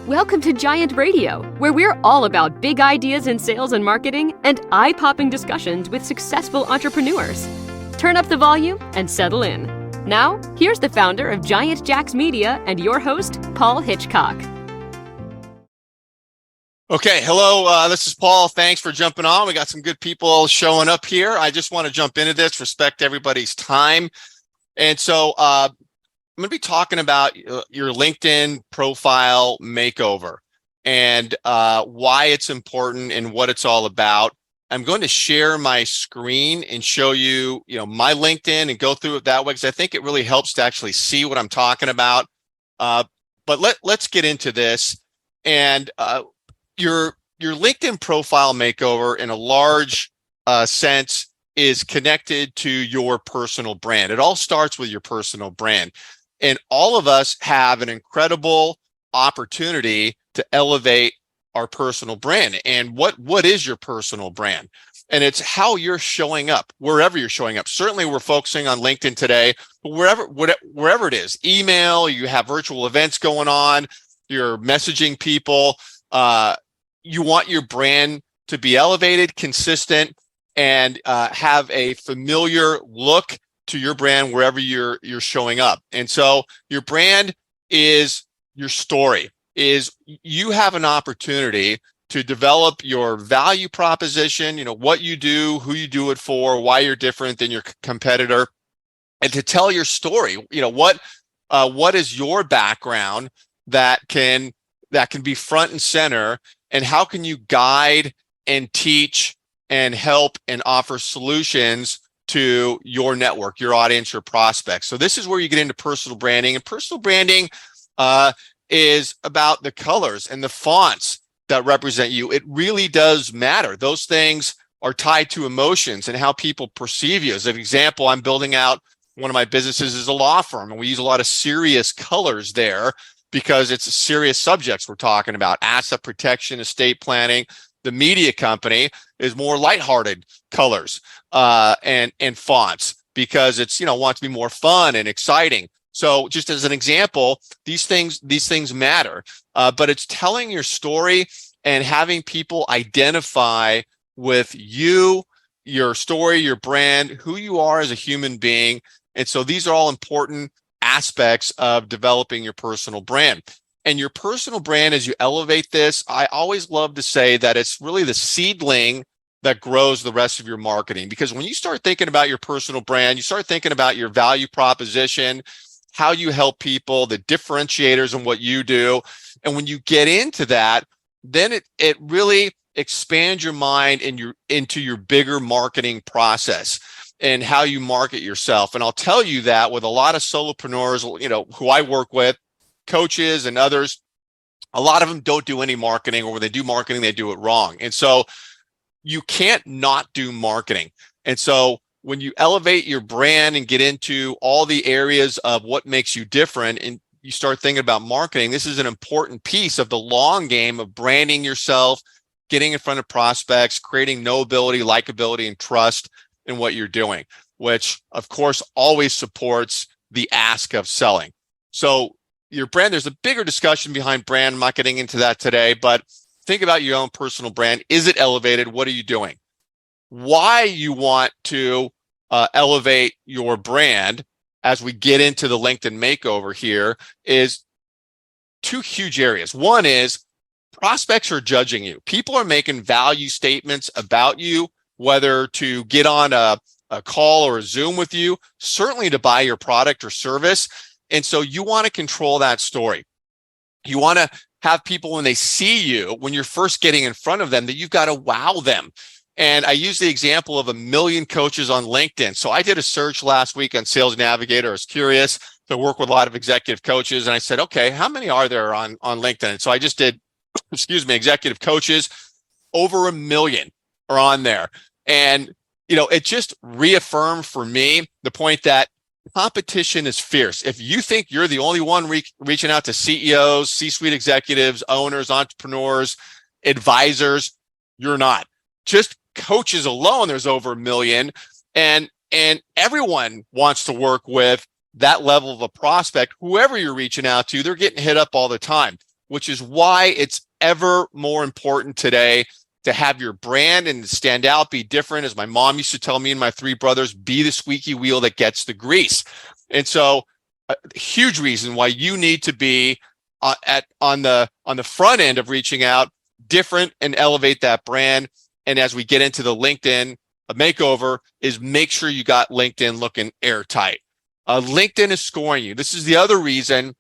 Welcome to Giant Radio, where we're all about big ideas in sales and marketing and eye-popping discussions with successful entrepreneurs. Turn up the volume and settle in. Now, here's the founder of Giant Jacks Media and your host, Paul Hitchcock. Okay, hello, this is Paul. Thanks for jumping on. We got some good people showing up here. I just want to jump into this, respect everybody's time. And so I'm going to be talking about your LinkedIn profile makeover and why it's important and what it's all about. I'm going to share my screen and show you, my LinkedIn and go through it that way because I think it really helps to actually see what I'm talking about. But let's get into this. And your LinkedIn profile makeover in a large sense is connected to your personal brand. It all starts with your personal brand. And all of us have an incredible opportunity to elevate our personal brand. And what is your personal brand? And it's how you're showing up, wherever you're showing up. Certainly we're focusing on LinkedIn today, but wherever it is, email, you have virtual events going on, you're messaging people, you want your brand to be elevated, consistent, and have a familiar look to your brand wherever you're showing up. And so your brand is your story. Is you have an opportunity to develop your value proposition, what you do, who you do it for, why you're different than your competitor, and to tell your story. What is your background that can be front and center, and how can you guide and teach and help and offer solutions to your network, your audience, your prospects. So this is where you get into personal branding, and personal branding is about the colors and the fonts that represent you. It really does matter. Those things are tied to emotions and how people perceive you. As an example, I'm building out one of my businesses as a law firm, and we use a lot of serious colors there because it's serious subjects we're talking about: asset protection, estate planning. The media company is more lighthearted colors and fonts because it's wants to be more fun and exciting. So just as an example, these things matter, but it's telling your story and having people identify with you, your story, your brand, who you are as a human being. And so these are all important aspects of developing your personal brand. And your personal brand, as you elevate this, I always love to say that it's really the seedling that grows the rest of your marketing. Because when you start thinking about your personal brand, you start thinking about your value proposition, how you help people, the differentiators in what you do. And when you get into that, then it really expands your mind and into your bigger marketing process and how you market yourself. And I'll tell you that with a lot of solopreneurs, who I work with, coaches and others, a lot of them don't do any marketing, or when they do marketing, they do it wrong. And so you can't not do marketing. And so when you elevate your brand and get into all the areas of what makes you different, and you start thinking about marketing, this is an important piece of the long game of branding yourself, getting in front of prospects, creating knowability, likability, and trust in what you're doing, which of course always supports the ask of selling. So your brand, there's a bigger discussion behind brand. I'm not getting into that today, but think about your own personal brand. Is it elevated? What are you doing? Why you want to elevate your brand as we get into the LinkedIn makeover here is two huge areas. One is prospects are judging you. People are making value statements about you, whether to get on a call or a Zoom with you, certainly to buy your product or service. And so you want to control that story. You want to have people, when they see you, when you're first getting in front of them, that you've got to wow them. And I use the example of 1 million coaches on LinkedIn. So I did a search last week on Sales Navigator. I was curious to work with a lot of executive coaches. And I said, okay, how many are there on LinkedIn? And so I just did, executive coaches. Over 1 million are on there. And, it just reaffirmed for me the point that competition is fierce. If you think you're the only one reaching out to CEOs, C-suite executives, owners, entrepreneurs, advisors, you're not. Just coaches alone, there's over 1 million, and everyone wants to work with that level of a prospect. Whoever you're reaching out to, they're getting hit up all the time. which is why it's ever more important today to have your brand and stand out, be different. As my mom used to tell me and my three brothers, be the squeaky wheel that gets the grease. And so a huge reason why you need to be on the front end of reaching out, different, and elevate that brand. And as we get into the LinkedIn makeover, is make sure you got LinkedIn looking airtight. LinkedIn is scoring you. This is the other reason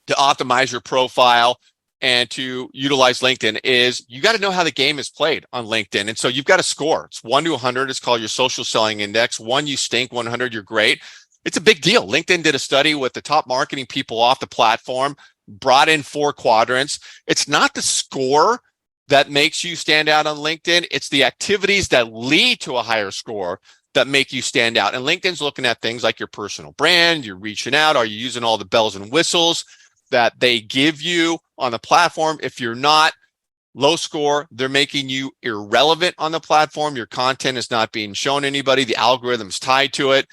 to optimize your profile and to utilize LinkedIn is you got to know how the game is played on LinkedIn. And so you've got to score. It's 1 to 100. It's called your social selling index. 1, you stink. 100, you're great. It's a big deal. LinkedIn did a study with the top marketing people off the platform, brought in 4 quadrants. It's not the score that makes you stand out on LinkedIn. It's the activities that lead to a higher score that make you stand out. And LinkedIn's looking at things like your personal brand, you're reaching out, are you using all the bells and whistles that they give you on the platform? If you're not, low score, they're making you irrelevant on the platform. Your content is not being shown to anybody. The algorithm's tied to it.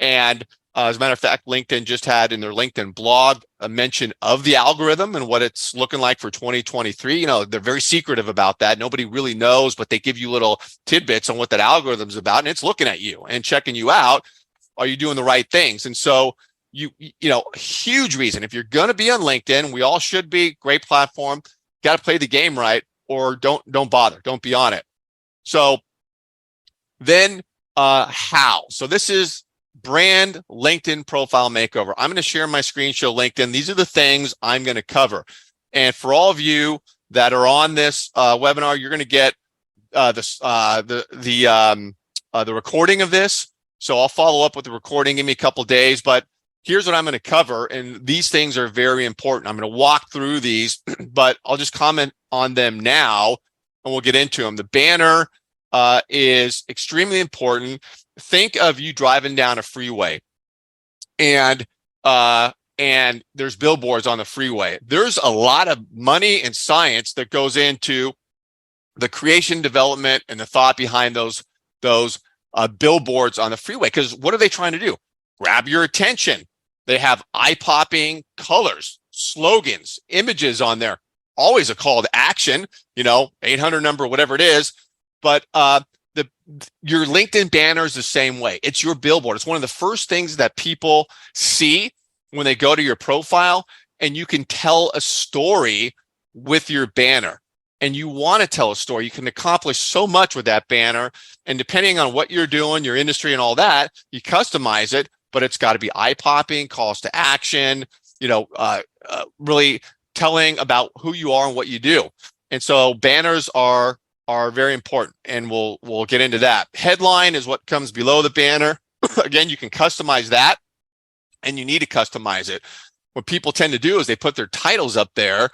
And as a matter of fact, LinkedIn just had in their LinkedIn blog a mention of the algorithm and what it's looking like for 2023. They're very secretive about that. Nobody really knows, but they give you little tidbits on what that algorithm's about, and it's looking at you and checking you out. Are you doing the right things? And so huge reason, if you're going to be on LinkedIn, we all should be, great platform, got to play the game right, or don't bother, don't be on it. So then how? So this is brand LinkedIn profile makeover. I'm going to share my screen, show LinkedIn. These are the things I'm going to cover. And for all of you that are on this webinar, you're going to get the recording of this. So I'll follow up with the recording. Give me a couple of days, but here's what I'm going to cover. And these things are very important. I'm going to walk through these, but I'll just comment on them now and we'll get into them. The banner is extremely important. Think of you driving down a freeway and there's billboards on the freeway. There's a lot of money and science that goes into the creation, development, and the thought behind those billboards on the freeway. Because what are they trying to do? Grab your attention. They have eye-popping colors, slogans, images on there. Always a call to action, 800 number, whatever it is. But your LinkedIn banner is the same way. It's your billboard. It's one of the first things that people see when they go to your profile, and you can tell a story with your banner. And you want to tell a story. You can accomplish so much with that banner. And depending on what you're doing, your industry and all that, you customize it, but it's got to be eye-popping, calls to action, really telling about who you are and what you do. And so banners are very important, and we'll get into that. Headline is what comes below the banner. Again, you can customize that, and you need to customize it. What people tend to do is they put their titles up there.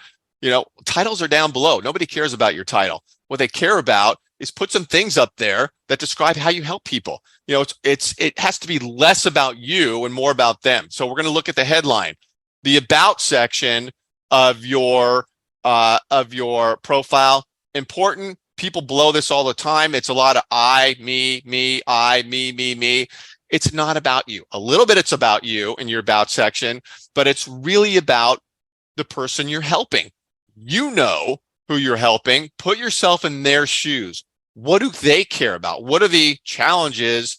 Titles are down below. Nobody cares about your title. What they care about is put some things up there that describe how you help people. It has to be less about you and more about them. So we're going to look at the headline, the about section of your profile. Important. People blow this all the time. It's a lot of I, me, me. It's not about you. A little bit it's about you in your about section, but it's really about the person you're helping. You know who you're helping. Put yourself in their shoes. What do they care about? What are the challenges,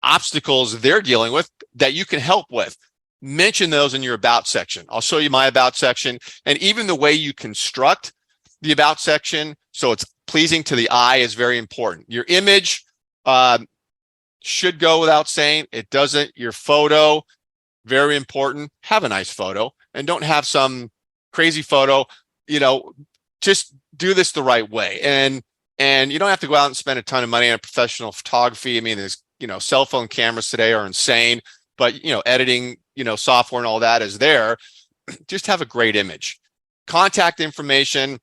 obstacles they're dealing with that you can help with? Mention those in your about section. I'll show you my about section, and even the way you construct the about section so it's pleasing to the eye is very important. Your image should go without saying. It doesn't. Your photo, very important. Have a nice photo, and don't have some crazy photo. Just do this the right way. And you don't have to go out and spend a ton of money on professional photography. I mean, there's, cell phone cameras today are insane, but, editing, software and all that is there. Just have a great image. Contact information.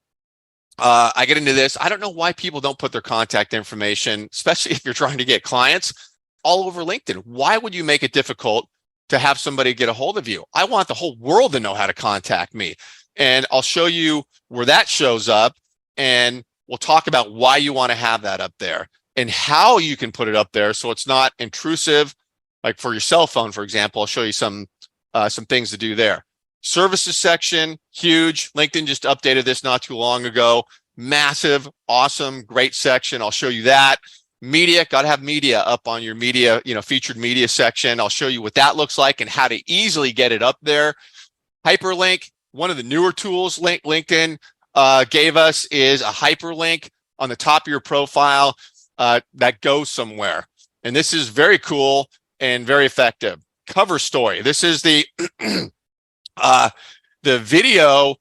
I get into this. I don't know why people don't put their contact information, especially if you're trying to get clients, all over LinkedIn. Why would you make it difficult to have somebody get a hold of you? I want the whole world to know how to contact me. And I'll show you where that shows up, and we'll talk about why you want to have that up there and how you can put it up there so it's not intrusive. Like for your cell phone, for example, I'll show you some things to do there. Services section, huge. LinkedIn just updated this not too long ago. Massive, awesome, great section. I'll show you that. Media, got to have media up on your media, featured media section. I'll show you what that looks like and how to easily get it up there. Hyperlink, one of the newer tools LinkedIn gave us is a hyperlink on the top of your profile that goes somewhere. And this is very cool and very effective. Cover story. This is the video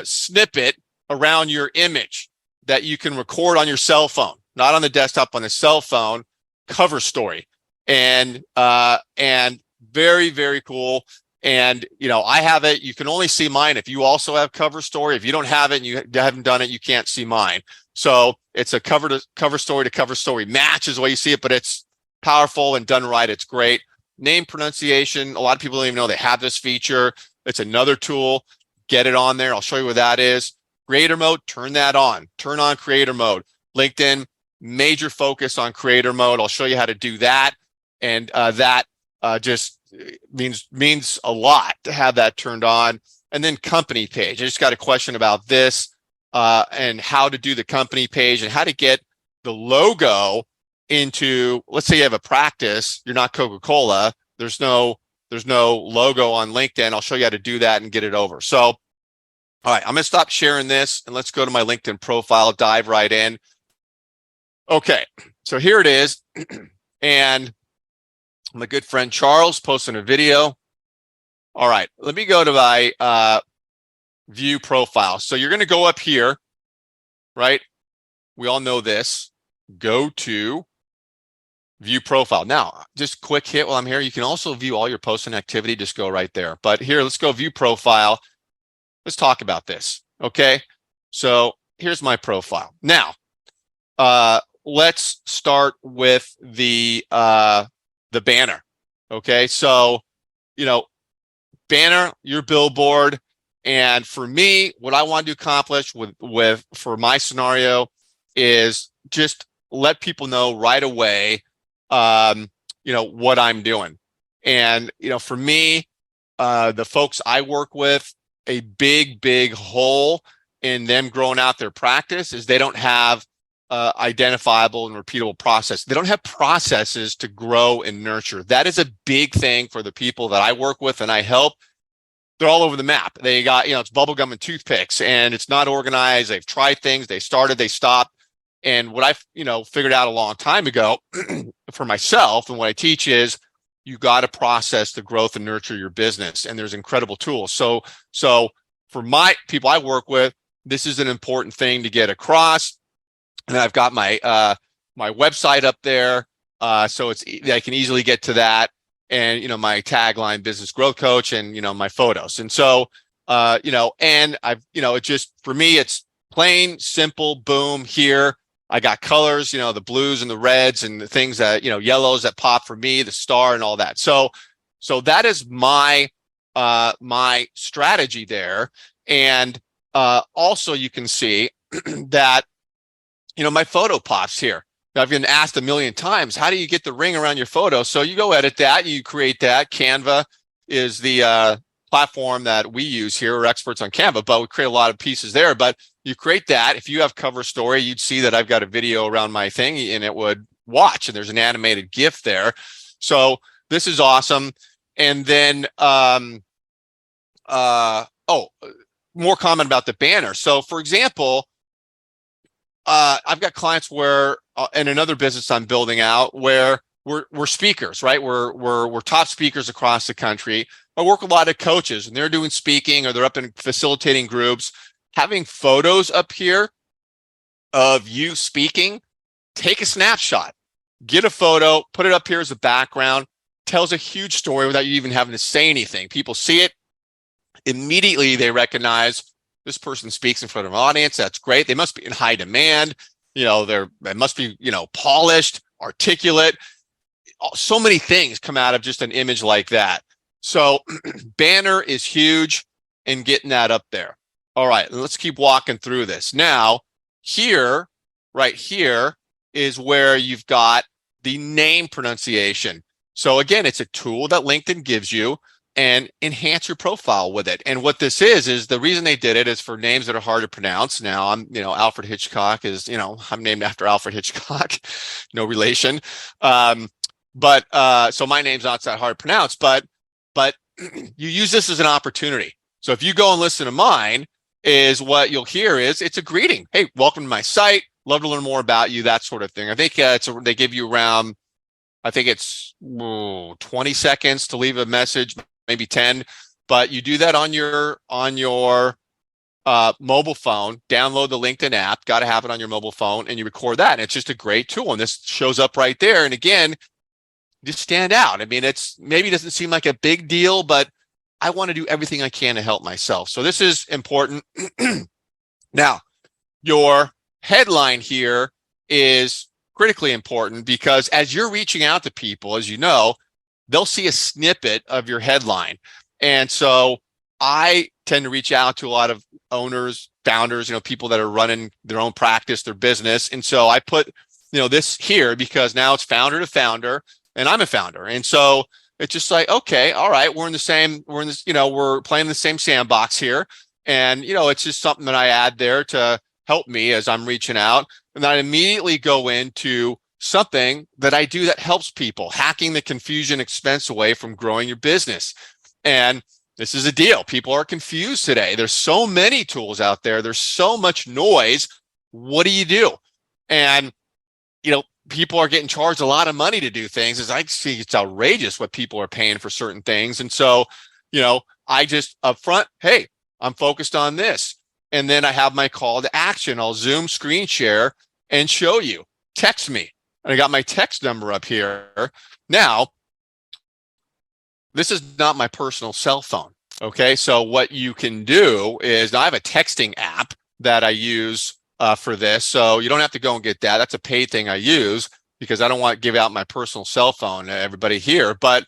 snippet around your image that you can record on your cell phone, not on the desktop, on the cell phone. Cover story, and very, very cool. And I have it. You can only see mine if you also have cover story. If you don't have it and you haven't done it, you can't see mine. So it's a cover story to cover story match is the way you see it, but it's powerful and done right. It's great. Name pronunciation. A lot of people don't even know they have this feature. It's another tool. Get it on there. I'll show you what that is. Creator mode, turn that on. Turn on creator mode. LinkedIn, major focus on creator mode. I'll show you how to do that. And that just means a lot to have that turned on. And then company page. I just got a question about this and how to do the company page and how to get the logo into, let's say you have a practice, you're not Coca-Cola, there's no logo on LinkedIn. I'll show you how to do that and get it over. So, all right, I'm going to stop sharing this and let's go to my LinkedIn profile, dive right in. Okay, so here it is. And my good friend Charles posting a video. All right, let me go to my view profile. So you're going to go up here, right? We all know this. Go to view profile. Now, just quick hit while I'm here. You can also view all your posts and activity. Just go right there. But here, let's go view profile. Let's talk about this. Okay. So here's my profile. Now, let's start with the banner. Okay. So, banner, your billboard. And for me, what I want to accomplish for my scenario is just let people know right away, what I'm doing. And, for me, the folks I work with, a big hole in them growing out their practice is they don't have identifiable and repeatable process. They don't have processes to grow and nurture. That is a big thing for the people that I work with and I help. They're all over the map. They got, it's bubblegum and toothpicks and it's not organized. They've tried things. They started, they stopped. And what I've, figured out a long time ago for myself and what I teach is you got to process the growth and nurture your business. And there's incredible tools. So for my people I work with, this is an important thing to get across. And I've got my my website up there. So I can easily get to that. And, my tagline, business growth coach, and, my photos. And so, and I've, it just, for me, it's plain, simple, boom, here. I got colors, the blues and the reds and the things that, yellows that pop for me, the star and all that. So that is my strategy there. And also you can see that, my photo pops here. I've been asked a million times, how do you get the ring around your photo? So you go edit that, you create that. Canva is the platform that we use here. We're experts on Canva, but we create a lot of pieces there. But you create that. If you have cover story, you'd see that I've got a video around my thing and it would watch, and there's an animated GIF there. So this is awesome. And then, more comment about the banner. So for example, I've got clients where, in another business I'm building out, where we're speakers, right? We're top speakers across the country. I work with a lot of coaches, and they're doing speaking or they're up in facilitating groups. Having photos up here of you speaking, take a snapshot, get a photo, put it up here as a background, tells a huge story without you even having to say anything. People see it, immediately they recognize this person speaks in front of an audience. That's great. They must be in high demand. They must be, polished, articulate. So many things come out of just an image like that. So banner is huge in getting that up there. All right, let's keep walking through this. Now, here, right here, is where you've got the name pronunciation. So again, it's a tool that LinkedIn gives you and enhance your profile with it. And what this is the reason they did it is for names that are hard to pronounce. Now Alfred Hitchcock is, I'm named after Alfred Hitchcock, no relation. So my name's not that hard to pronounce, but you use this as an opportunity. So if you go and listen to mine, is what you'll hear is it's a greeting. Hey, welcome to my site. Love to learn more about you, that sort of thing. I think they give you around, I think it's 20 seconds to leave a message, maybe 10, but you do that on your mobile phone, download the LinkedIn app, got to have it on your mobile phone, and you record that. And it's just a great tool. And this shows up right there. And again, just stand out. I mean, it's maybe doesn't seem like a big deal, but I want to do everything I can to help myself. So this is important. Now, your headline here is critically important because as you're reaching out to people, as you know, they'll see a snippet of your headline. And so I tend to reach out to a lot of owners, founders, people that are running their own practice, their business. And so I put, this here because now it's founder to founder and I'm a founder. And so it's just like, okay, all right, we're playing the same sandbox here. And, it's just something that I add there to help me as I'm reaching out. And then I immediately go into something that I do that helps people, hacking the confusion expense away from growing your business. And this is a deal. People are confused today. There's so many tools out there. There's so much noise. What do you do? And, people are getting charged a lot of money to do things. As I see, it's outrageous what people are paying for certain things. And so, I just upfront, hey, I'm focused on this. And then I have my call to action. I'll Zoom screen share and show you. Text me. And I got my text number up here. Now, this is not my personal cell phone. Okay. So what you can do is I have a texting app that I use for this. So you don't have to go and get that. That's a paid thing I use because I don't want to give out my personal cell phone to everybody here. But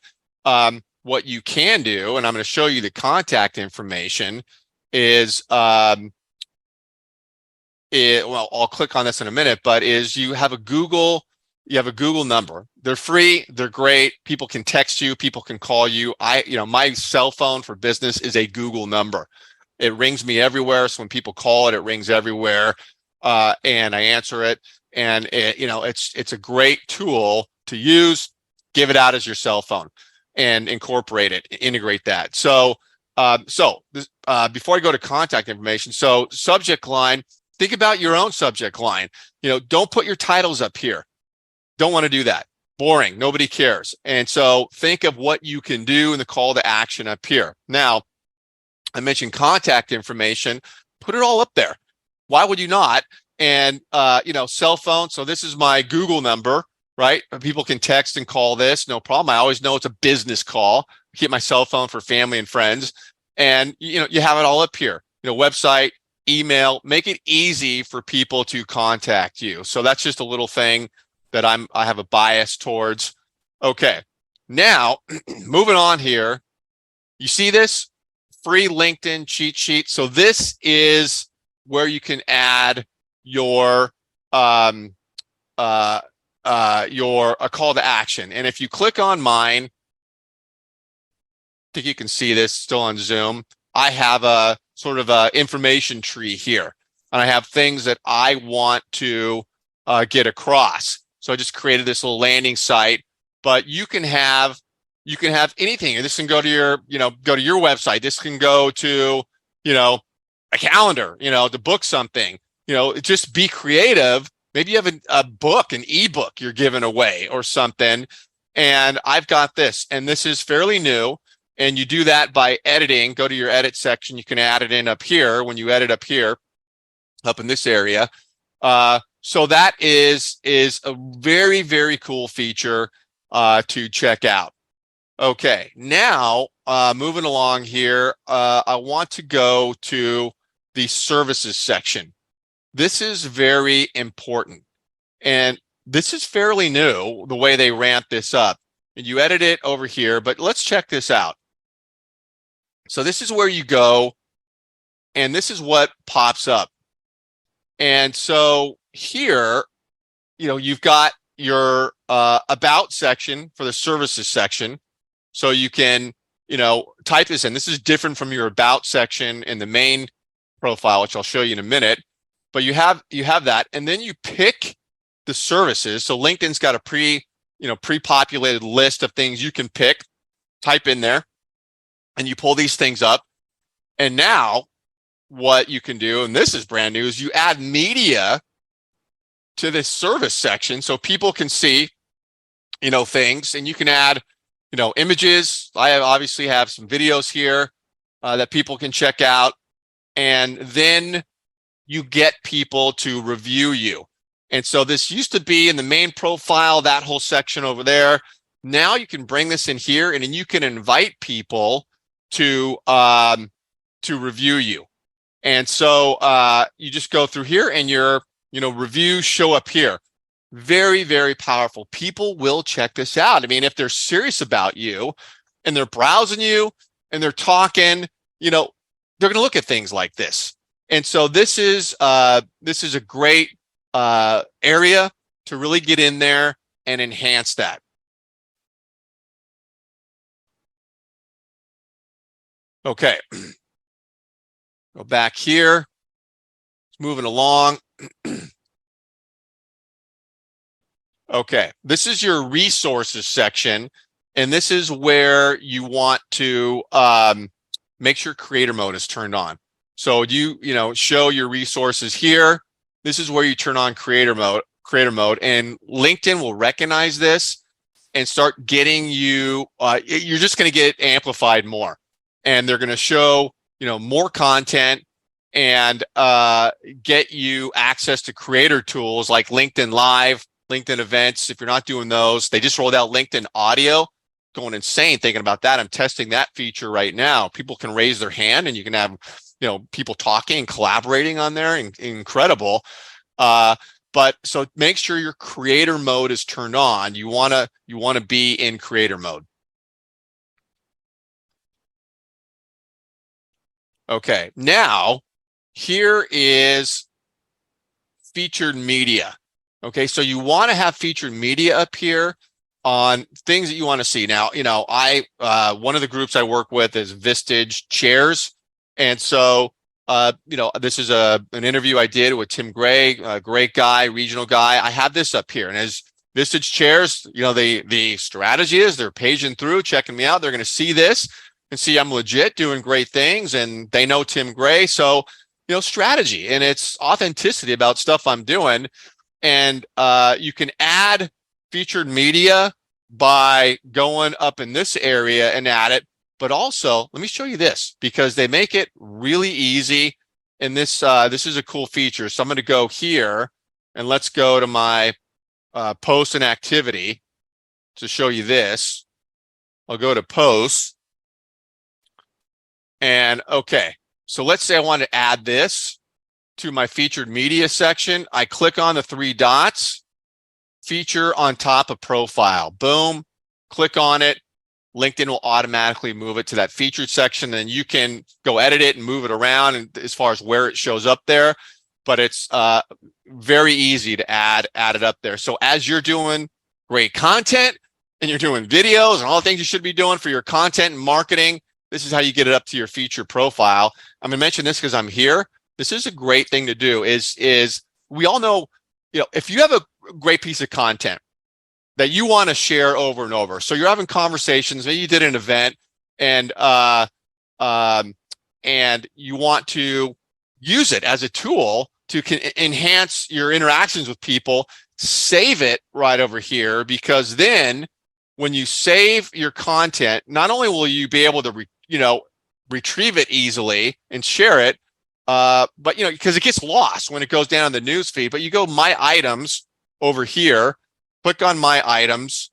what you can do, and I'm going to show you the contact information, is I'll click on this in a minute, but is you have a Google number. They're free. They're great. People can text you. People can call you. My cell phone for business is a Google number. It rings me everywhere. So when people call it, it rings everywhere. And I answer it. And it's a great tool to use. Give it out as your cell phone and incorporate it, integrate that. So before I go to contact information, so subject line, think about your own subject line. Don't put your titles up here. Don't want to do that. Boring. Nobody cares. And so think of what you can do in the call to action up here. Now, I mentioned contact information. Put it all up there. Why would you not? And, cell phone. So this is my Google number, right? People can text and call this. No problem. I always know it's a business call. Keep my cell phone for family and friends. And, you have it all up here. Website, email, make it easy for people to contact you. So that's just a little thing that I have a bias towards. Okay. Now, moving on here. You see this? Free LinkedIn cheat sheet. So this is where you can add your a call to action. And if you click on mine, I think you can see this still on Zoom. I have a sort of a information tree here, and I have things that I want to get across. So I just created this little landing site, but you can have anything. This can go to your website. This can go to, a calendar, to book something, just be creative. Maybe you have a book, an ebook you're giving away or something. And I've got this, and this is fairly new. And you do that by editing. Go to your edit section. You can add it in up here. When you edit up here, up in this area. So that is a very, very cool feature to check out. Okay, now moving along here, I want to go to the services section. This is very important. And this is fairly new, the way they ramp this up. And you edit it over here, but let's check this out. So this is where you go, and this is what pops up. And so here, you've got your about section for the services section. So you can type this in. This is different from your about section in the main profile, which I'll show you in a minute. But you have that, and then you pick the services. So LinkedIn's got a pre-populated list of things you can pick, type in there, and you pull these things up. And now what you can do, and this is brand new, is you add media to this service section so people can see, things, and you can add, images. I obviously have some videos here that people can check out, and then you get people to review you. And so this used to be in the main profile, that whole section over there. Now you can bring this in here, and then you can invite people to review you. And so you just go through here, and your reviews show up here. Very, very powerful. People will check this out. I mean, if they're serious about you and they're browsing you and they're talking, they're going to look at things like this. And so this is a great area to really get in there and enhance that. Okay. Go back here. It's moving along. Okay, this is your resources section, and this is where you want to make sure creator mode is turned on. So you show your resources here. This is where you turn on creator mode, and LinkedIn will recognize this and start getting you. You're just going to get amplified more, and they're going to show more content and get you access to creator tools like LinkedIn Live, LinkedIn events. If you're not doing those, they just rolled out LinkedIn audio. Going insane thinking about that. I'm testing that feature right now. People can raise their hand and you can have people talking and collaborating on there. Incredible. But so make sure your creator mode is turned on. You want to be in creator mode. Okay, now here is featured media. Okay, so you want to have featured media up here on things that you want to see. Now, one of the groups I work with is Vistage Chairs. And so, this is an interview I did with Tim Gray, a great guy, regional guy. I have this up here. And as Vistage Chairs, the strategy is they're paging through, checking me out. They're going to see this and see I'm legit doing great things. And they know Tim Gray. So, strategy, and it's authenticity about stuff I'm doing. And you can add featured media by going up in this area and add it. But also, let me show you this, because they make it really easy. And this is a cool feature. So I'm going to go here, and let's go to my post and activity to show you this. I'll go to posts. And okay, so let's say I want to add this to my featured media section. I click on the three dots, feature on top of profile. Boom, click on it. LinkedIn will automatically move it to that featured section. Then you can go edit it and move it around and as far as where it shows up there. But it's very easy to add it up there. So as you're doing great content and you're doing videos and all the things you should be doing for your content and marketing, this is how you get it up to your featured profile. I'm going to mention this because I'm here. This is a great thing to do is we all know, if you have a great piece of content that you want to share over and over. So you're having conversations, maybe you did an event and you want to use it as a tool to enhance your interactions with people, save it right over here, because then when you save your content, not only will you be able to retrieve it easily and share it, but because it gets lost when it goes down the news feed. But you go my items over here, click on my items,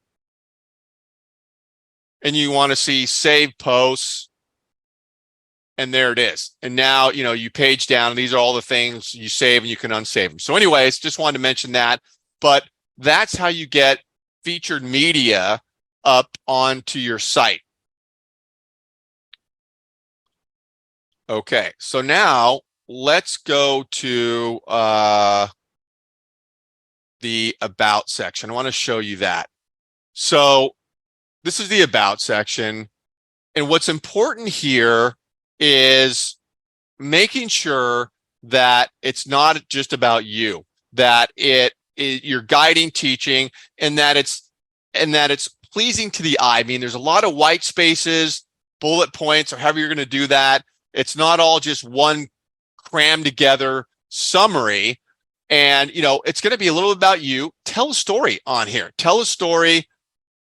and you want to see save posts, and there it is. And now you page down, and these are all the things you save, and you can unsave them. So anyways, just wanted to mention that. But that's how you get featured media up onto your site. Okay, so now let's go to the about section. I want to show you that. So this is the about section. And what's important here is making sure that it's not just about you, that you're guiding, teaching, and that it's pleasing to the eye. I mean, there's a lot of white spaces, bullet points, or however you're going to do that. It's not all just one crammed together summary. And, it's going to be a little about you. Tell a story on here. Tell a story.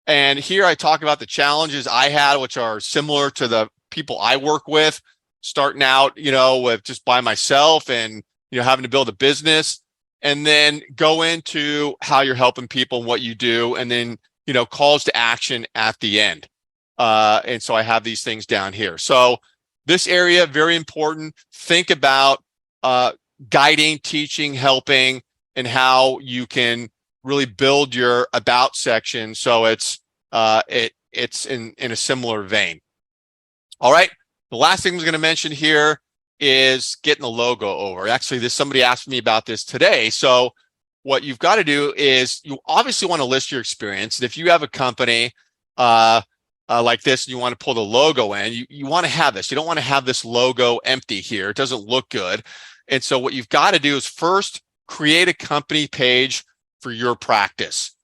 And here I talk about the challenges I had, which are similar to the people I work with, starting out, with just by myself and, having to build a business, and then go into how you're helping people and what you do. And then, calls to action at the end. And so I have these things down here. So this area, very important. Think about guiding, teaching, helping, and how you can really build your about section so it's in a similar vein. All right. The last thing I'm going to mention here is getting the logo over. Actually, somebody asked me about this today. So what you've got to do is you obviously want to list your experience. And if you have a company like this and you want to pull the logo in, you want to have this. You don't want to have this logo empty here. It doesn't look good. And so what you've got to do is first create a company page for your practice.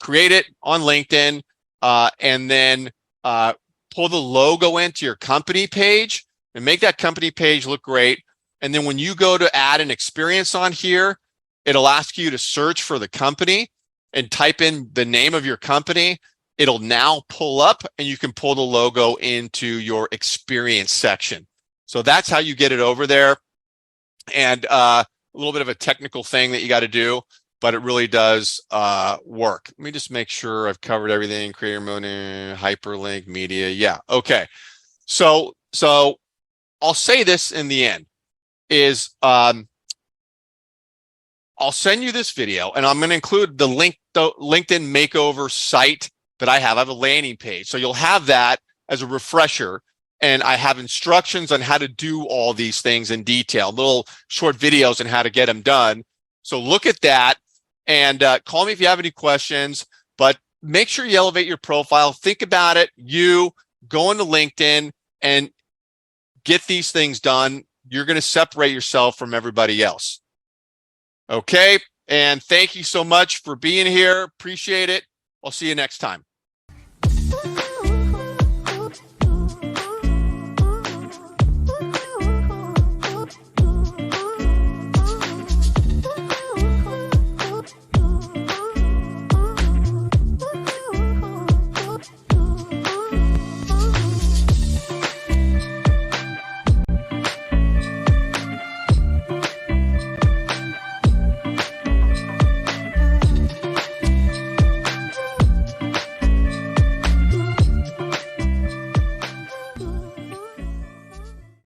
Create it on LinkedIn, and then pull the logo into your company page and make that company page look great. And then when you go to add an experience on here, it'll ask you to search for the company and type in the name of your company. It'll now pull up and you can pull the logo into your experience section. So that's how you get it over there. And a little bit of a technical thing that you got to do, but it really does work. Let me just make sure I've covered everything. Creator mode, hyperlink, media. Yeah. Okay. So I'll say this in the end is I'll send you this video, and I'm going to include the LinkedIn makeover site that I have. I have a landing page. So you'll have that as a refresher. And I have instructions on how to do all these things in detail, little short videos on how to get them done. So look at that and call me if you have any questions, but make sure you elevate your profile. Think about it. You go into LinkedIn and get these things done. You're going to separate yourself from everybody else. Okay. And thank you so much for being here. Appreciate it. I'll see you next time.